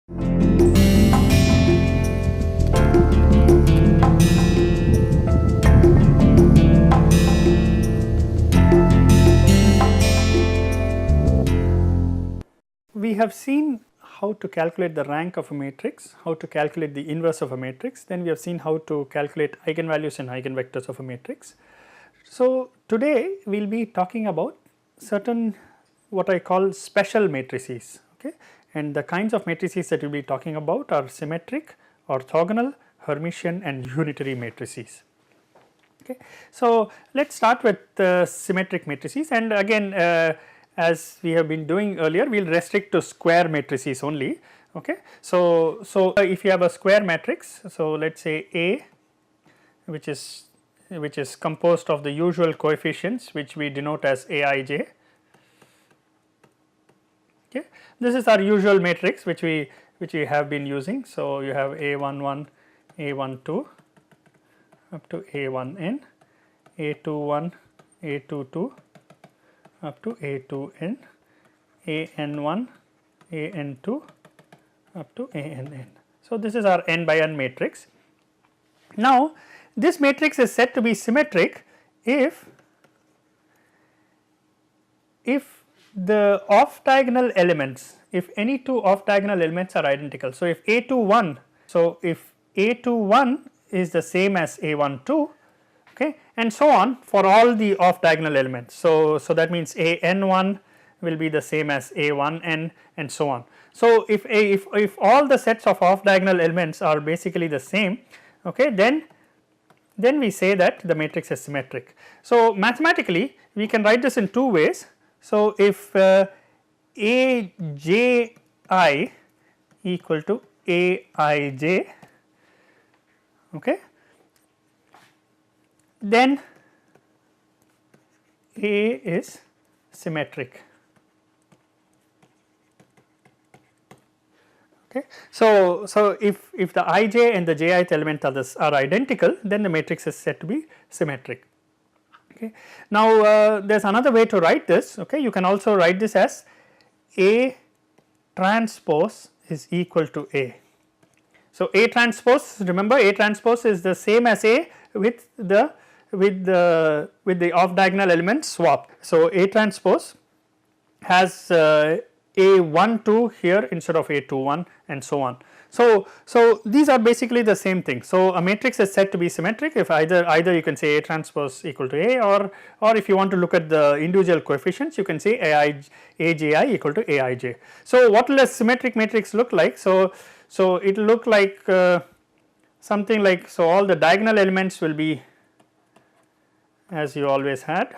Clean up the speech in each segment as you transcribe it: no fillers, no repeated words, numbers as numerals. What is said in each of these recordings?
We have seen how to calculate the rank of a matrix, how to calculate the inverse of a matrix, then we have seen how to calculate eigenvalues and eigenvectors of a matrix. So, today we will be talking about certain what I call special matrices, okay, and the kinds of matrices that we will be talking about are symmetric, orthogonal, Hermitian and unitary matrices. Okay. So, let us start with symmetric matrices, and again as we have been doing earlier, we will restrict to square matrices only. Okay. So, if you have a square matrix, so let us say A, which is composed of the usual coefficients which we denote as Aij. Okay. This is our usual matrix which we have been using. So, you have A11, A12 up to A1n, A21, A22 up to A2n, AN1, AN2 up to ANn. So, this is our n by n matrix. Now, this matrix is said to be symmetric if the off diagonal elements, if any two off diagonal elements are identical. So, if A21, is the same as A12, okay, and so on for all the off diagonal elements. So, that means AN1 will be the same as A1n and so on. So, if all the sets of off diagonal elements are basically the same, okay, then we say that the matrix is symmetric. So, mathematically we can write this in two ways. So, if Aj equal to Aij, okay, then A is symmetric. Okay. So, if the ij and the jith element are identical, then the matrix is said to be symmetric. Okay. Now, there is another way to write this. Okay. You can also write this as A transpose is equal to A. So, A transpose, remember A transpose is the same as A with the off diagonal element swap. So, A transpose has A12 here instead of A21 and so on. So, these are basically the same thing. So, a matrix is said to be symmetric if either you can say A transpose equal to A, or if you want to look at the individual coefficients, you can say Aji equal to Aij. So, what will a symmetric matrix look like? So it will look like something like, so all the diagonal elements will be as you always had.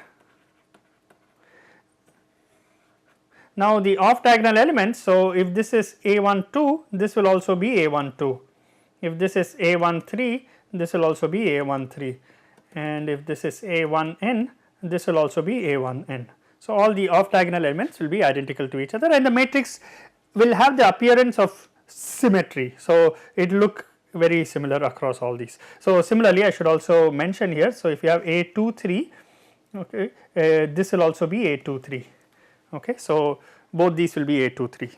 Now, the off diagonal elements, so if this is A12, this will also be A12, if this is A13, this will also be A13, and if this is A1n, this will also be A1n. So, all the off diagonal elements will be identical to each other, and the matrix will have the appearance of symmetry. So, it will look very similar across all these. So, similarly I should also mention here, so if you have A23, okay, this will also be A23. Okay. So, both these will be A23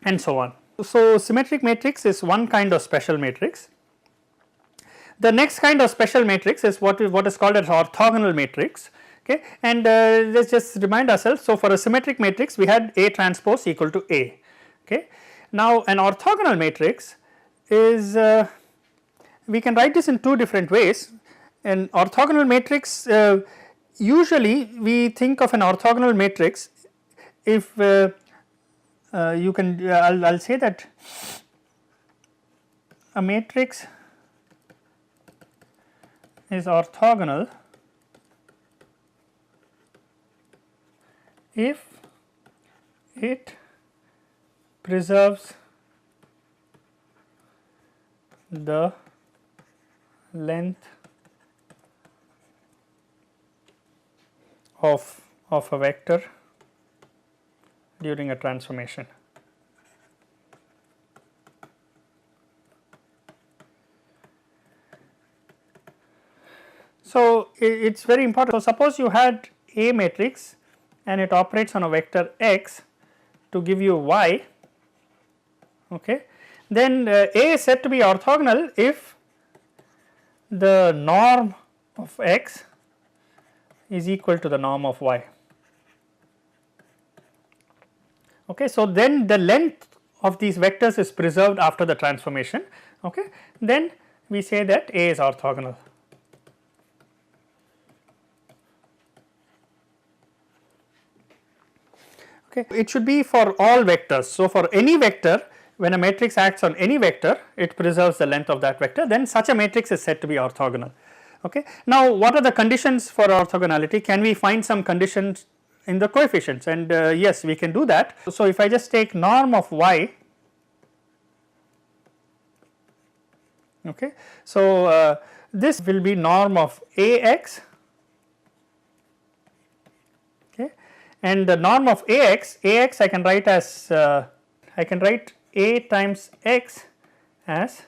and so on. So, symmetric matrix is one kind of special matrix. The next kind of special matrix is what is called as orthogonal matrix. Okay. And let us just remind ourselves. So, for a symmetric matrix we had A transpose equal to A. Okay. Now, an orthogonal matrix is we can write this in two different ways. An orthogonal matrix, usually we think of an orthogonal matrix if you can I will say that a matrix is orthogonal if it preserves the length of a vector during a transformation. So, it is very important. So, suppose you had A matrix and it operates on a vector x to give you y, okay, then A is said to be orthogonal if the norm of x is equal to the norm of y. Okay, so then the length of these vectors is preserved after the transformation, okay, then we say that A is orthogonal. Okay. It should be for all vectors. So, for any vector, when a matrix acts on any vector, it preserves the length of that vector, then such a matrix is said to be orthogonal. Okay. Now, what are the conditions for orthogonality? Can we find some conditions in the coefficients? And yes, we can do that. So, if I just take norm of y, okay, so this will be norm of Ax, okay, and the norm of Ax I can write as I can write A times x as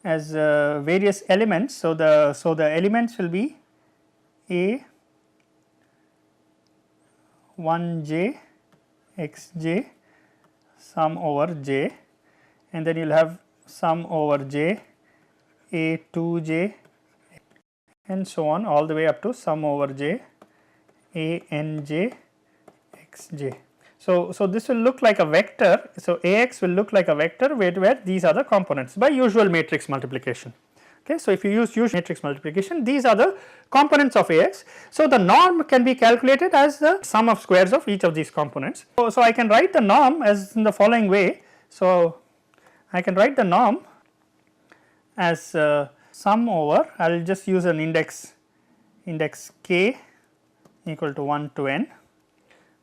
various elements. So, the elements will be A 1j xj sum over j, and then you will have sum over j A 2j and so on all the way up to sum over j A nj xj. So, this will look like a vector. So, Ax will look like a vector where these are the components by usual matrix multiplication. Okay. So, if you use usual matrix multiplication, these are the components of Ax. So, the norm can be calculated as the sum of squares of each of these components. So, I can write the norm as in the following way. So, I can write the norm as sum over, I will just use an index k equal to 1 to n,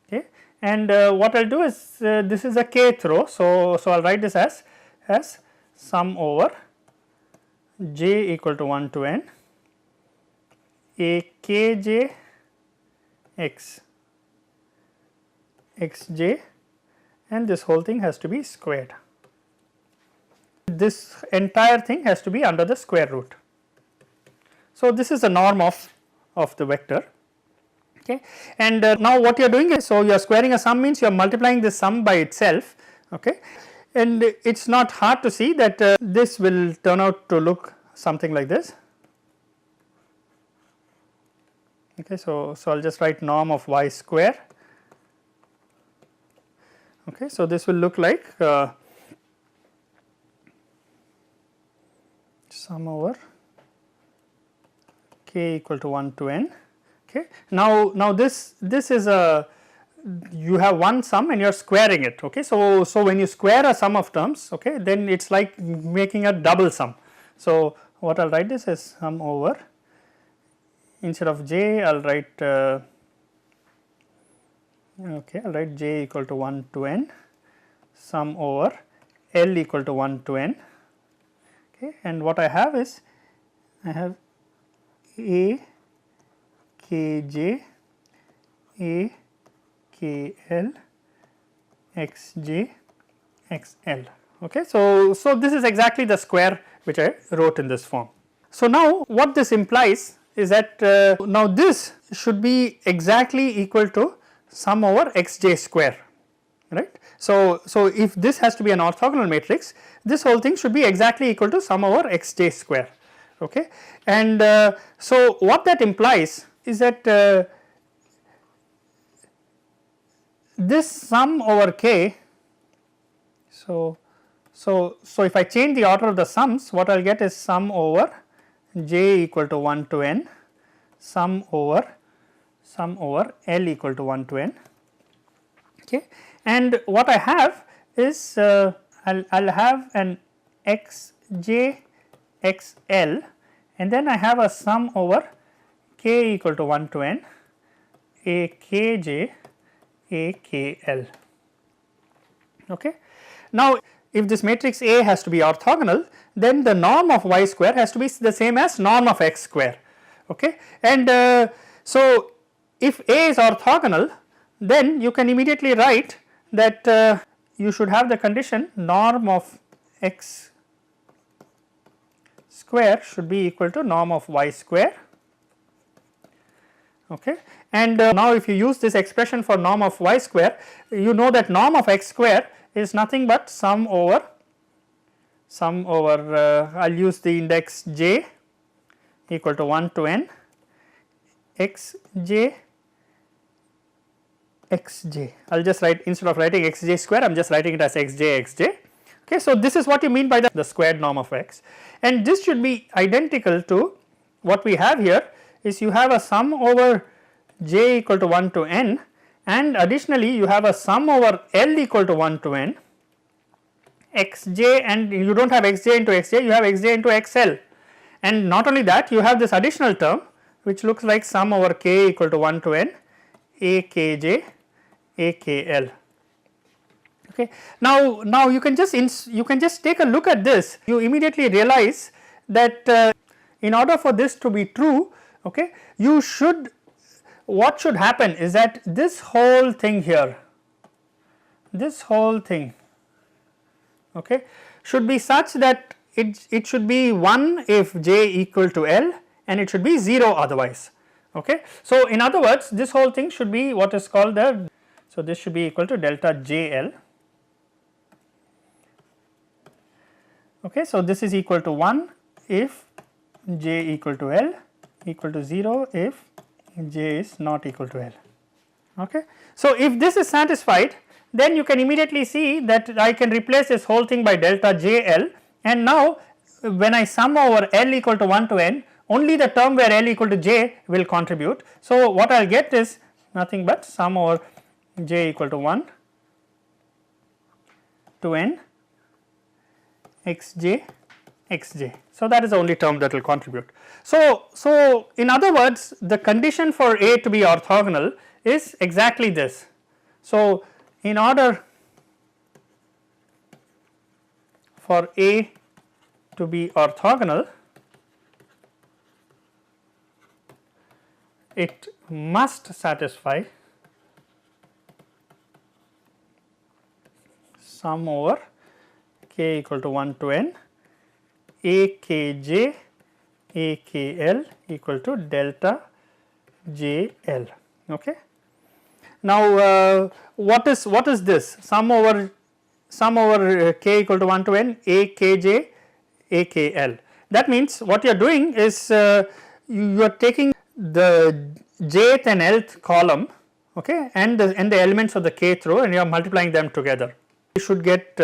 okay. And what I will do is this is a kth row. So, I will write this as sum over j equal to 1 to n A kj xj, and this whole thing has to be squared. This entire thing has to be under the square root. So, this is the norm of the vector, okay. And now what you are doing is, so you are squaring a sum means you are multiplying this sum by itself, okay, and it is not hard to see that this will turn out to look something like this, okay. So, I will just write norm of y square, okay. So, this will look like sum over k equal to 1 to n, okay. Now this is a, you have one sum and you are squaring it, okay. So, when you square a sum of terms, okay, then it is like making a double sum. So, what I will write this as sum over, instead of j I will write okay, I will write j equal to 1 to n sum over L equal to 1 to n, okay. And what I have is, I have A kj A kl xj xl, okay. So, this is exactly the square which I wrote in this form. So, now what this implies is that now this should be exactly equal to sum over xj square, right. So, if this has to be an orthogonal matrix, this whole thing should be exactly equal to sum over xj square, okay. And so, what that implies is that this sum over k, so if I change the order of the sums, what I will get is sum over j equal to 1 to n sum over L equal to 1 to n, okay. And what I have is I will have an xj xl, and then I have a sum over k equal to 1 to n A kj A kl, okay. Now, if this matrix A has to be orthogonal, then the norm of y square has to be the same as norm of x square, okay. And so, if A is orthogonal, then you can immediately write that you should have the condition norm of x square should be equal to norm of y square, okay. And now if you use this expression for norm of y square, you know that norm of x square is nothing but sum over I will use the index j equal to 1 to n xj xj. I will just write, instead of writing xj square, I am just writing it as xj xj. Okay, so this is what you mean by the squared norm of x, and this should be identical to what we have here is you have a sum over j equal to 1 to n, and additionally you have a sum over L equal to 1 to n xj, and you do not have xj into xj, you have xj into xl, and not only that, you have this additional term which looks like sum over k equal to 1 to n akj akl. Okay. Now you can just take a look at this, you immediately realize that in order for this to be true, okay, you should, what should happen is that this whole thing here, this whole thing, okay, should be such that it should be 1 if j equal to L and it should be 0 otherwise. Okay. So, in other words, this whole thing should be what is called the, so this should be equal to delta JL. Okay. So, this is equal to 1 if j equal to L, equal to 0 if j is not equal to L. Okay. So, if this is satisfied, then you can immediately see that I can replace this whole thing by delta JL, and now when I sum over L equal to 1 to n, only the term where L equal to j will contribute. So, what I will get is nothing but sum over j equal to 1 to n xj xj. So, that is the only term that will contribute. So in other words, the condition for A to be orthogonal is exactly this. So, in order for A to be orthogonal, it must satisfy sum over k equal to 1 to n akj akl equal to delta jl. Okay. Now, what is this sum over k equal to 1 to n akj akl? That means what you are doing is you are taking the jth and lth column, okay, and the elements of the kth row, and you are multiplying them together. You should get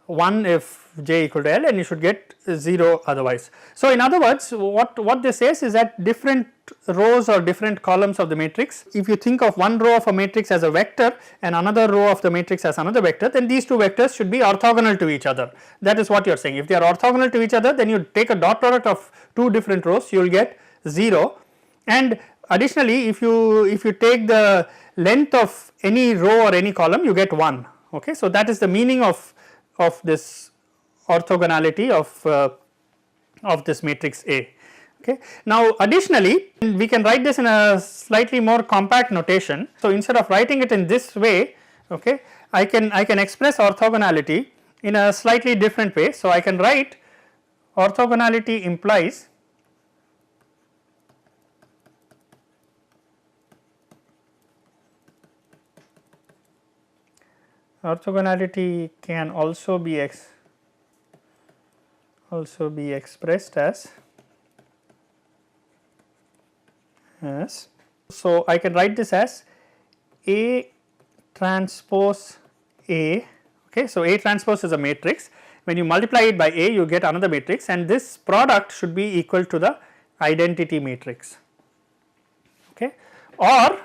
1 if j equal to L, and you should get 0 otherwise. So, in other words, what this says is that different rows or different columns of the matrix, if you think of one row of a matrix as a vector and another row of the matrix as another vector, then these two vectors should be orthogonal to each other. That is what you are saying. If they are orthogonal to each other, then you take a dot product of two different rows, you will get 0, and additionally if you take the length of any row or any column, you get 1. Okay. So, that is the meaning of this orthogonality of this matrix A. Okay. Now, additionally we can write this in a slightly more compact notation. So, instead of writing it in this way, okay, I can express orthogonality in a slightly different way. So, I can write orthogonality implies orthogonality can also be expressed as so I can write this as A transpose A. Okay. So, A transpose is a matrix, when you multiply it by A you get another matrix, and this product should be equal to the identity matrix. Okay. Or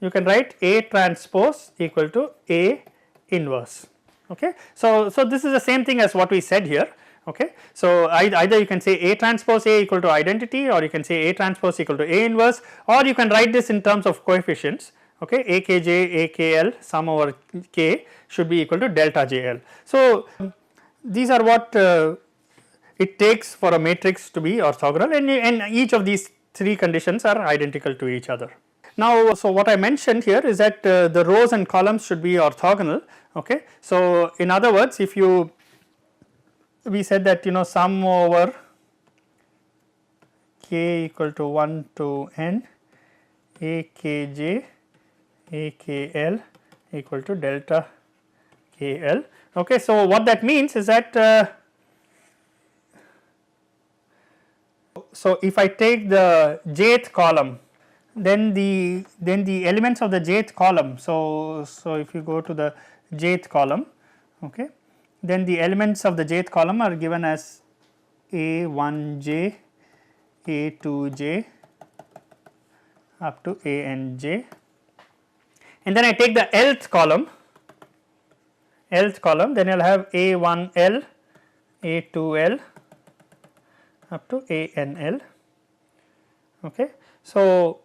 you can write A transpose equal to A inverse. Okay. So, this is the same thing as what we said here. Okay. So, either you can say A transpose A equal to identity, or you can say A transpose equal to A inverse, or you can write this in terms of coefficients. Okay. akj akl sum over k should be equal to delta jl. So, these are what it takes for a matrix to be orthogonal, and each of these three conditions are identical to each other. Now, so what I mentioned here is that the rows and columns should be orthogonal. Okay. So, in other words, if we said that sum over k equal to 1 to n Akj AKL equal to delta KL. Okay, so what that means is that so if I take the jth column, then the elements of the jth column, so if you go to the jth column, okay, then the elements of the jth column are given as A1j, A2j up to Anj, and then I take the lth column, then I will have A1L, A2L up to ANL. Okay. So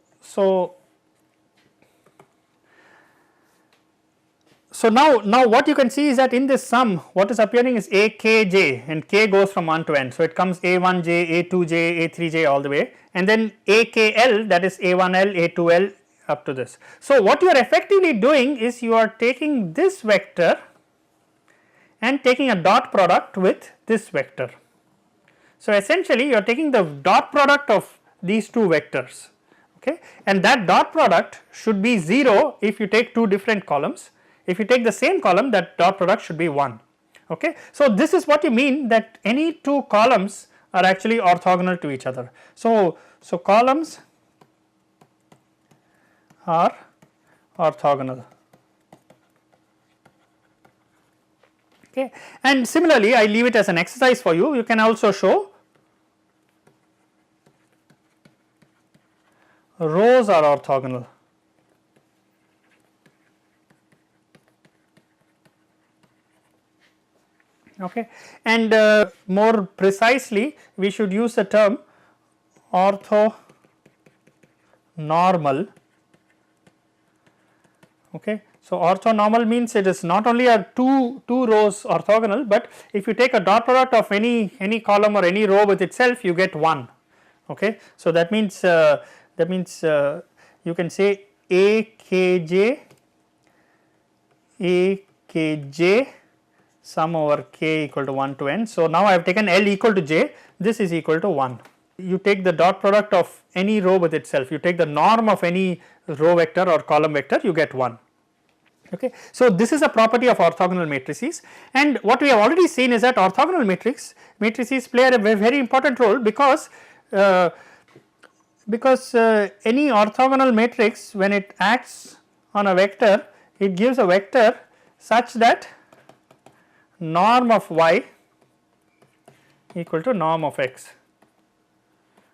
now what you can see is that in this sum what is appearing is Akj, and k goes from 1 to n. So, it comes A1j, A2j, A3j all the way, and then AKL, that is A1L, A2L up to this. So, what you are effectively doing is you are taking this vector and taking a dot product with this vector. So, essentially you are taking the dot product of these two vectors, okay, and that dot product should be 0 if you take two different columns. If you take the same column, that dot product should be 1. Okay. So, this is what you mean that any two columns are actually orthogonal to each other. So, columns are orthogonal. Okay. And similarly, I leave it as an exercise for you. You can also show rows are orthogonal. Okay. And more precisely, we should use the term orthonormal. Okay. So, orthonormal means it is not only a two rows orthogonal, but if you take a dot product of any column or any row with itself, you get 1. Okay. So, that means you can say Akj sum over k equal to 1 to n. So, now I have taken L equal to j, this is equal to 1. You take the dot product of any row with itself, you take the norm of any row vector or column vector, you get 1. Okay. So, this is a property of orthogonal matrices, and what we have already seen is that orthogonal matrices play a very important role because any orthogonal matrix, when it acts on a vector, it gives a vector such that norm of y equal to norm of x.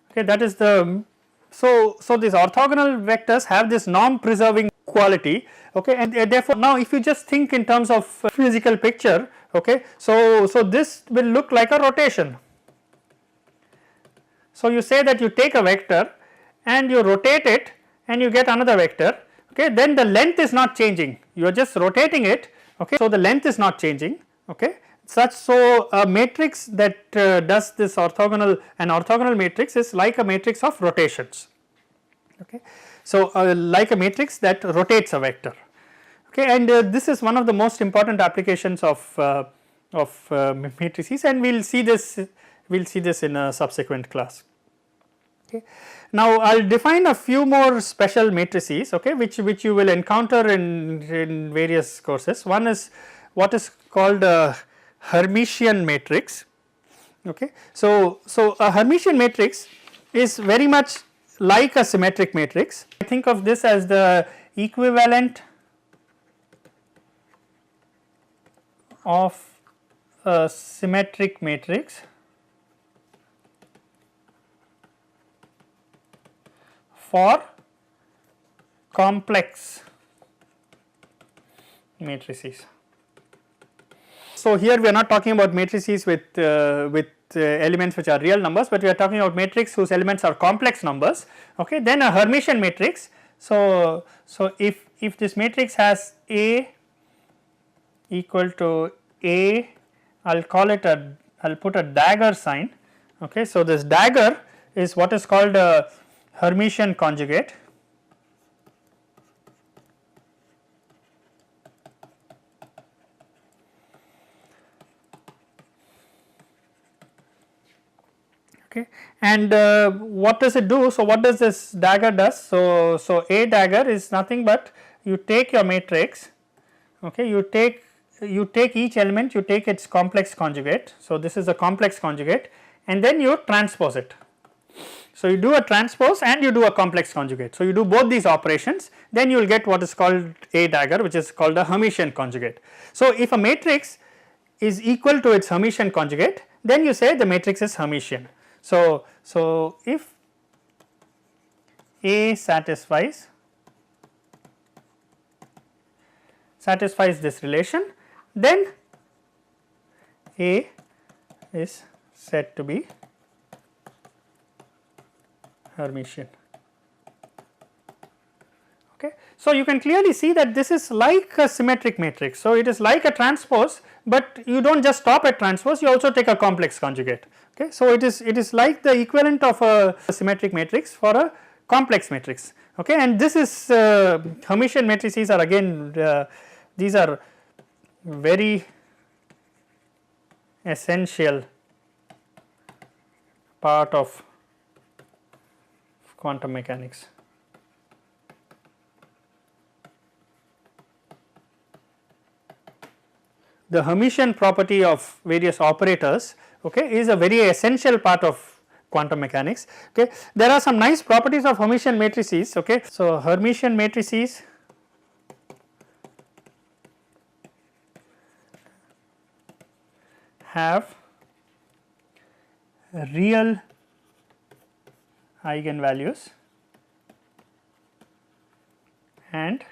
Okay, that is the so these orthogonal vectors have this norm preserving quality. Okay, and therefore now if you just think in terms of physical picture, okay, so this will look like a rotation. So, you say that you take a vector and you rotate it and you get another vector, okay, then the length is not changing, you are just rotating it, okay. So, the length is not changing, okay, so a matrix that does this orthogonal, an orthogonal matrix is like a matrix of rotations, okay. So, like a matrix that rotates a vector, okay, and this is one of the most important applications of matrices, and we will see this in a subsequent class. Okay. Now, I will define a few more special matrices, okay, which you will encounter in various courses. One is what is called a Hermitian matrix. Okay. So, a Hermitian matrix is very much like a symmetric matrix. I think of this as the equivalent of a symmetric matrix for complex matrices. So, here we are not talking about matrices with elements which are real numbers, but we are talking about matrix whose elements are complex numbers. Okay. Then a Hermitian matrix. So, if this matrix has A equal to A, I will call it I will put a dagger sign. Okay. So, this dagger is what is called a Hermitian conjugate. okay. And what does it do? So, what does this dagger does? So A dagger is nothing but you take your matrix, okay, you take each element, you take its complex conjugate. So, this is a complex conjugate and then you transpose it. So, you do a transpose and you do a complex conjugate. So, you do both these operations, then you will get what is called A dagger, which is called a Hermitian conjugate. So, if a matrix is equal to its Hermitian conjugate, then you say the matrix is Hermitian. So, if A satisfies this relation, then A is said to be Hermitian. Okay. So, you can clearly see that this is like a symmetric matrix. So, it is like a transpose, but you do not just stop at transpose, you also take a complex conjugate. Okay. So, it is like the equivalent of a symmetric matrix for a complex matrix. Okay. And this is Hermitian matrices are again these are very essential part of quantum mechanics. The Hermitian property of various operators, okay, is a very essential part of quantum mechanics. Okay. There are some nice properties of Hermitian matrices. Okay. So, Hermitian matrices have real eigenvalues and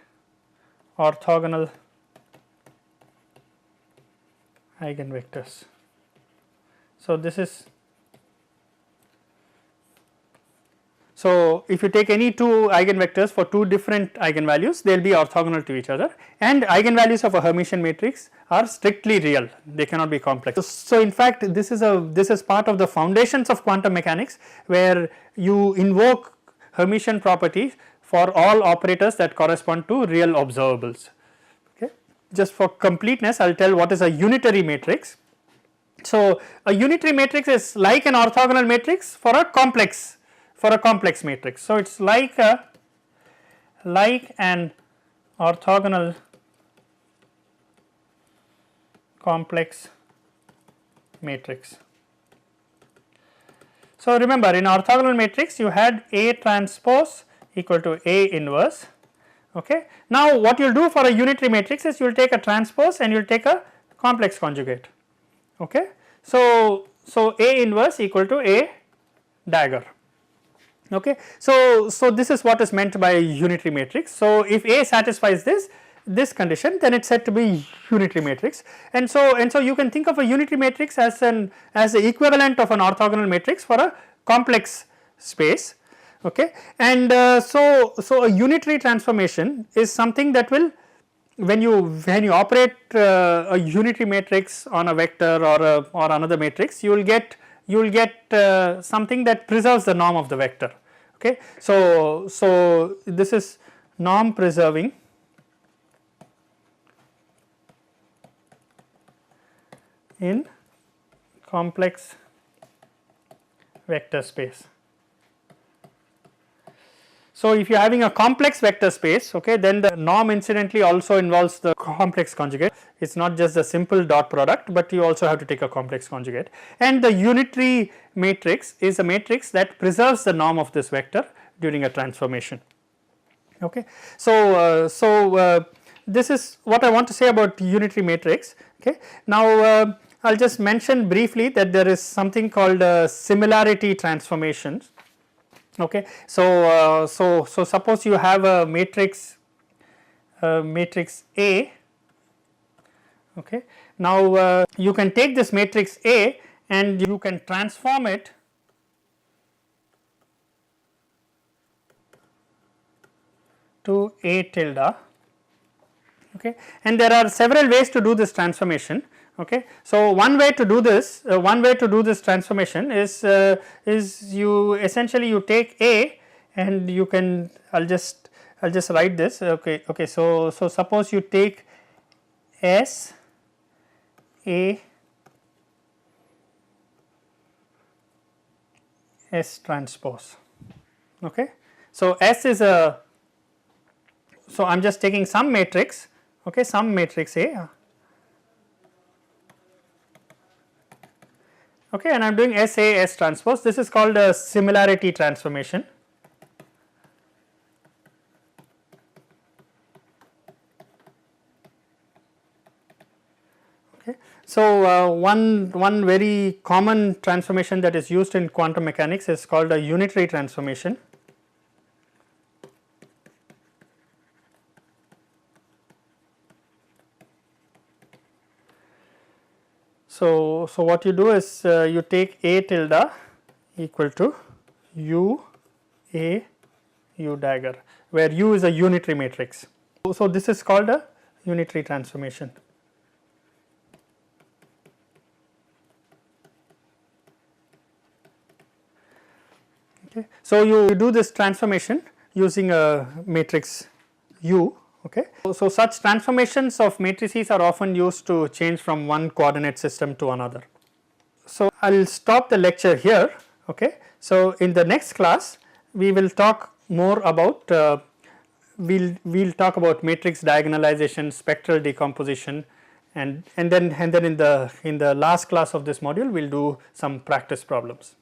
orthogonal eigenvectors. So, this is, so if you take any two eigenvectors for two different eigenvalues, they will be orthogonal to each other, and eigenvalues of a Hermitian matrix are strictly real, they cannot be complex. So, in fact, this is part of the foundations of quantum mechanics, where you invoke Hermitian properties for all operators that correspond to real observables. Okay. Just for completeness, I will tell what is a unitary matrix. So, a unitary matrix is like an orthogonal matrix for a complex matrix. So, it is like an orthogonal complex matrix. So, remember, in orthogonal matrix you had A transpose equal to A inverse. Okay. Now, what you will do for a unitary matrix is you will take a transpose and you will take a complex conjugate. Okay. So, A inverse equal to A dagger. Okay. So, this is what is meant by a unitary matrix. So, if A satisfies this condition, then it is said to be unitary matrix, and so you can think of a unitary matrix as the equivalent of an orthogonal matrix for a complex space. Okay. And so a unitary transformation is something that will, when you operate a unitary matrix on a vector or another matrix, you will get something that preserves the norm of the vector. Okay. So this is norm preserving in complex vector space. So, if you are having a complex vector space, okay, then the norm incidentally also involves the complex conjugate. It is not just a simple dot product, but you also have to take a complex conjugate, and the unitary matrix is a matrix that preserves the norm of this vector during a transformation. Okay. So, this is what I want to say about unitary matrix. Okay. Now, I will just mention briefly that there is something called similarity transformations. Okay. So, suppose you have a matrix A. Okay. Now, you can take this matrix A and you can transform it to A tilde. Okay. And there are several ways to do this transformation. Okay. So, one way to do this transformation is you essentially you take A and you can, I'll just write this. Okay. Okay. So suppose you take S A S transpose. Okay. So, S is a, so I am just taking some matrix, okay, some matrix A, okay, and I am doing S A S transpose. This is called a similarity transformation. Okay. So, one very common transformation that is used in quantum mechanics is called a unitary transformation. So, what you do is you take A tilde equal to U A U dagger, where U is a unitary matrix. So, this is called a unitary transformation. Okay. So, you do this transformation using a matrix U. Okay. So, such transformations of matrices are often used to change from one coordinate system to another. So, I will stop the lecture here. Okay. So, in the next class we will talk more about we'll talk about matrix diagonalization, spectral decomposition, and then in the last class of this module we will do some practice problems.